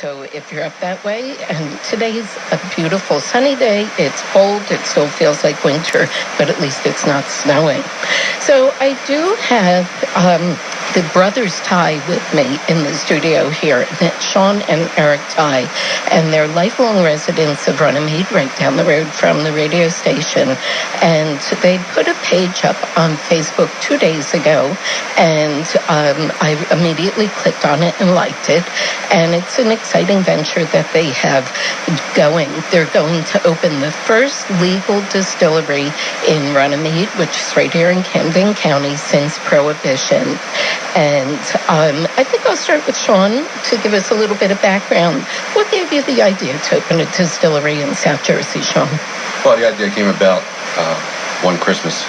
So if you're up that way, and today's a beautiful sunny day, it's cold, it still feels like winter, but at least it's not snowing. So I do have the brothers Ty with me in the studio here, Sean and Eric Ty, and they're lifelong residents of Runnymede, right down the road from the radio station. And they put a page up on Facebook 2 days ago, and I immediately clicked on it and liked it. And it's an exciting venture that they have going. They're going to open the first legal distillery in Runnymede, which is right here in Camden County, since Prohibition. And I think I'll start with Sean to give us a little bit of background. What gave you the idea to open a distillery in South Jersey, Sean? Well, the idea came about one Christmas.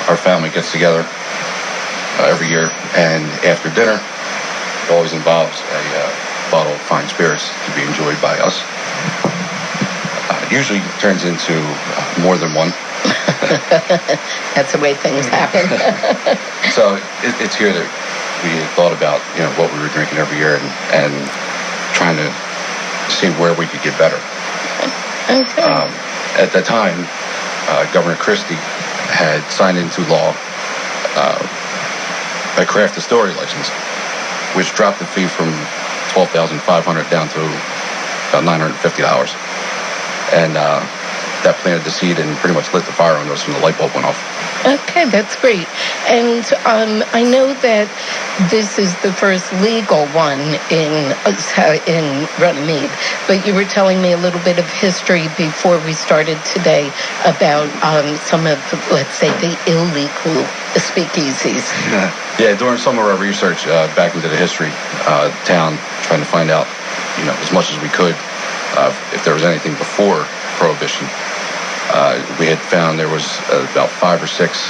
Our family gets together every year, and after dinner, it always involves a bottle of fine spirits to be enjoyed by us. Usually turns into more than one. That's the way things happen. So it's here that we thought about, what we were drinking every year and trying to see where we could get better. Okay. At the time, Governor Christie had signed into law a craft distillery license, which dropped the fee from $12,500 down to about $950. And that planted the seed and pretty much lit the fire on us when the light bulb went off. Okay, that's great. And I know that this is the first legal one in Runnymede, but you were telling me a little bit of history before we started today about some of, let's say, the illegal speakeasies. Yeah, during some of our research back into the history of town, trying to find out, as much as we could, if there was anything before Prohibition. We had found there was about 5 or 6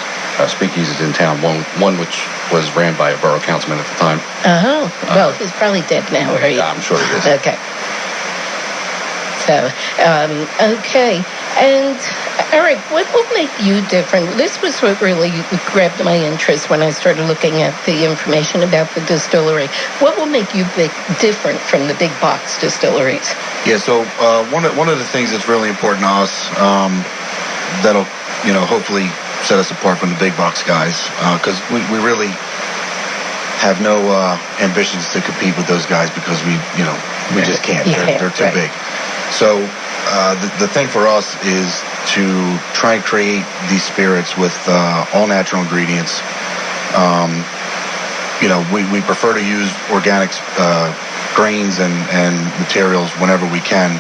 speakeasies in town, one which was ran by a borough councilman at the time. Oh, well, he's probably dead now, right? Yeah, I'm sure he is. Okay. So, okay. And Eric, what will make you different? This was what really grabbed my interest when I started looking at the information about the distillery. What will make you different from the big box distilleries? Yeah, so one of the things that's really important to us that'll, hopefully set us apart from the big box guys, because we really have no ambitions to compete with those guys because we just can't. They're too big. So the thing for us is to try and create these spirits with all natural ingredients. We prefer to use organic grains and materials whenever we can.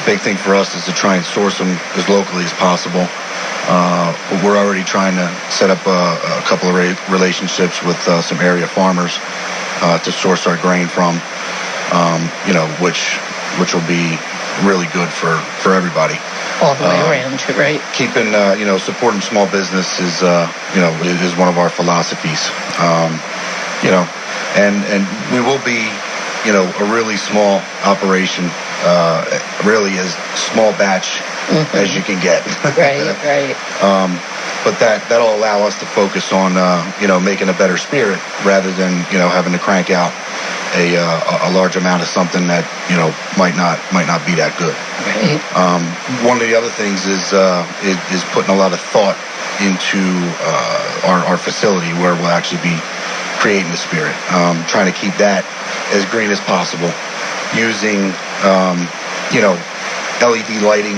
Big thing for us is to try and source them as locally as possible. We're already trying to set up a couple of relationships with some area farmers to source our grain from, which will be really good for everybody. All the way around, right? Keeping, supporting small business is one of our philosophies. And we will be, a really small operation, really as small batch as you can get. Right. But that'll allow us to focus on, making a better spirit rather than, having to crank out a large amount of something that, might not be that good. Right. One of the other things is putting a lot of thought into our facility where we'll actually be creating the spirit. Trying to keep that as green as possible, using LED lighting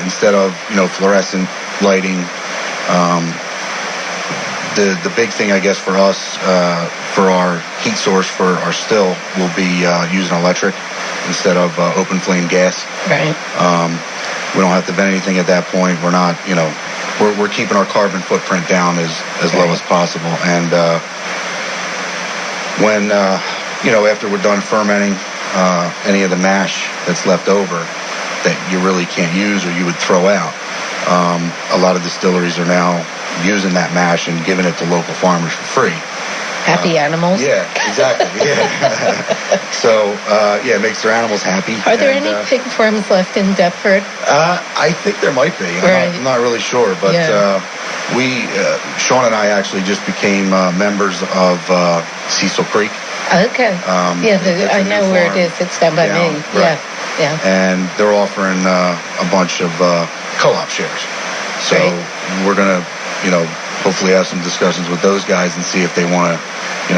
instead of fluorescent lighting. The big thing, I guess, for us, for our heat source for our still, will be using electric instead of open flame gas. Right. We don't have to vent anything at that point. We're not, we're keeping our carbon footprint down as low as possible. And when, after we're done fermenting any of the mash that's left over that you really can't use or you would throw out, a lot of distilleries are now using that mash and giving it to local farmers for free. Happy animals? Yeah, exactly. Yeah. So, it makes their animals happy. Are there any pig farms left in Deptford? I think there might be. I'm not really sure, but Sean and I actually just became members of Cecil Creek. Okay. I know where it is. It's down by me. Right. Yeah. And they're offering a bunch of co-op shares. So we're going to, hopefully have some discussions with those guys and see if they want to,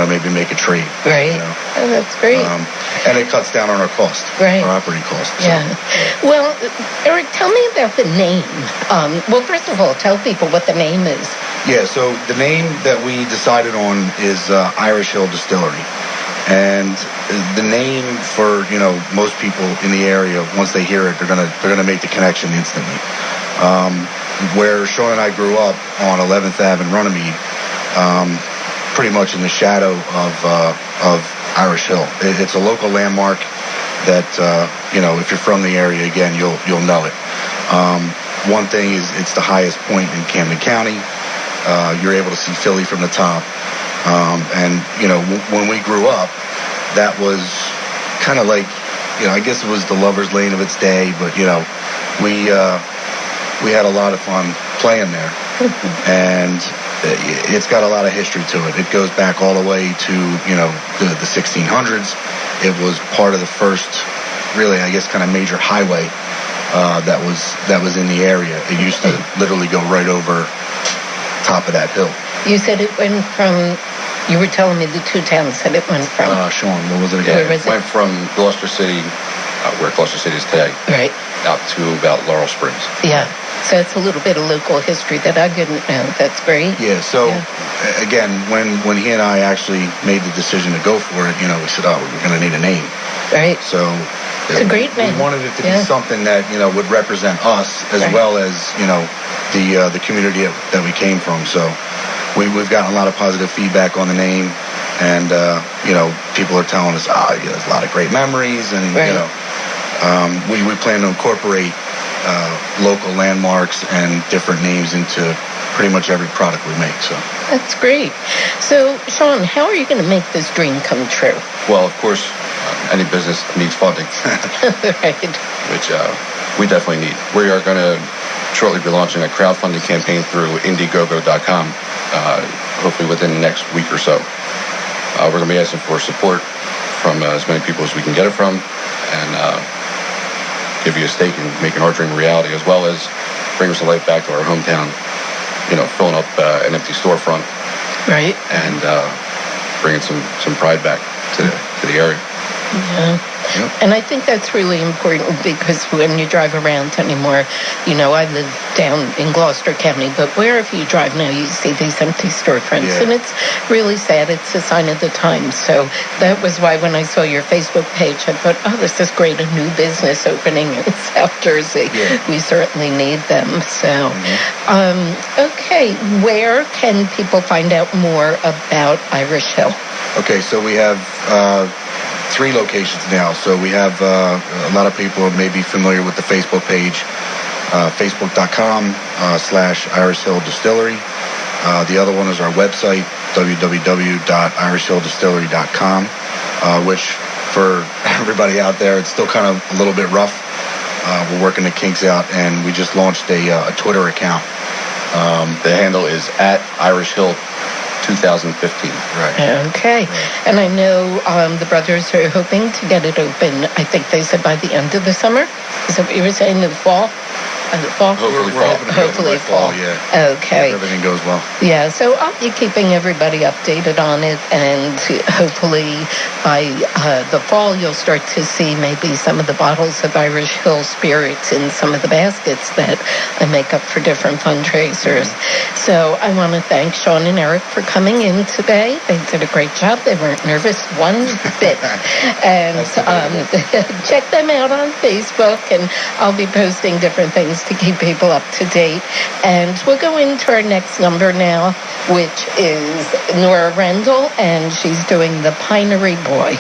maybe make a trade. Right. Oh, that's great. And it cuts down on our cost, our operating cost. So. Yeah. Well, Eric, tell me about the name. Well, first of all, tell people what the name is. Yeah, so the name that we decided on is Irish Hill Distillery. And the name for, most people in the area, once they hear it, they're gonna make the connection instantly. Where Sean and I grew up on 11th Ave in Runnymede, pretty much in the shadow of Irish Hill. It's a local landmark that, if you're from the area, again, you'll know it. One thing is it's the highest point in Camden County. You're able to see Philly from the top. And, when we grew up, that was kind of like, I guess it was the lover's lane of its day, but, we had a lot of fun playing there. And it's got a lot of history to it. It goes back all the way to, the 1600s. It was part of the first, really, I guess, kind of major highway that was in the area. It used to literally go right over top of that hill. You said it went from, you were telling me the two towns that it went from. Sean, what was it again? It went from Gloucester City, where Gloucester City is today, right, out to about Laurel Springs. Yeah. So it's a little bit of local history that I didn't know. That's great. Yeah, so again, when he and I actually made the decision to go for it, we said, we're going to need a name. Right. So it's a great name. We wanted it to be something that, would represent us as well as, the community that we came from. So we've gotten a lot of positive feedback on the name, and, people are telling us, there's a lot of great memories, and, we plan to incorporate local landmarks and different names into pretty much every product we make. So that's great. So, Sean, how are you going to make this dream come true? Well, of course, any business needs funding, right, which we definitely need. We are going to shortly be launching a crowdfunding campaign through Indiegogo.com, hopefully within the next week or so. We're going to be asking for support from as many people as we can get it from, and give you a stake in making our dream a reality, as well as bring us a life back to our hometown, filling up an empty storefront, right, and bringing some pride back to the area. Yeah. Yep. And I think that's really important, because when you drive around anymore, I live down in Gloucester County, but wherever you drive now, you see these empty storefronts, and it's really sad. It's a sign of the times. So that was why when I saw your Facebook page, I thought, this is great, a new business opening in South Jersey. Yeah. We certainly need them. So, okay, where can people find out more about Irish Hill? Okay, so we have 3 locations now. So we have a lot of people may be familiar with the Facebook page, facebook.com/Irish Hill Distillery. The other one is our website, www.irishhilldistillery.com, which for everybody out there, it's still kind of a little bit rough. We're working the kinks out, and we just launched a Twitter account. The handle is @IrishHill 2015. Right. Okay. Right. And I know the brothers are hoping to get it open, I think they said by the end of the summer. Is that what you were saying, in the fall? Hopefully fall. Yeah. Okay. If everything goes well. Yeah. So I'll be keeping everybody updated on it, and hopefully by the fall you'll start to see maybe some of the bottles of Irish Hill spirits in some of the baskets that I make up for different fundraisers. Mm-hmm. So I want to thank Sean and Eric for coming in today. They did a great job. They weren't nervous one bit. And check them out on Facebook, and I'll be posting different things to keep people up to date. And we'll go into our next number now, which is Nora Rendell, and she's doing The Pinery Boy.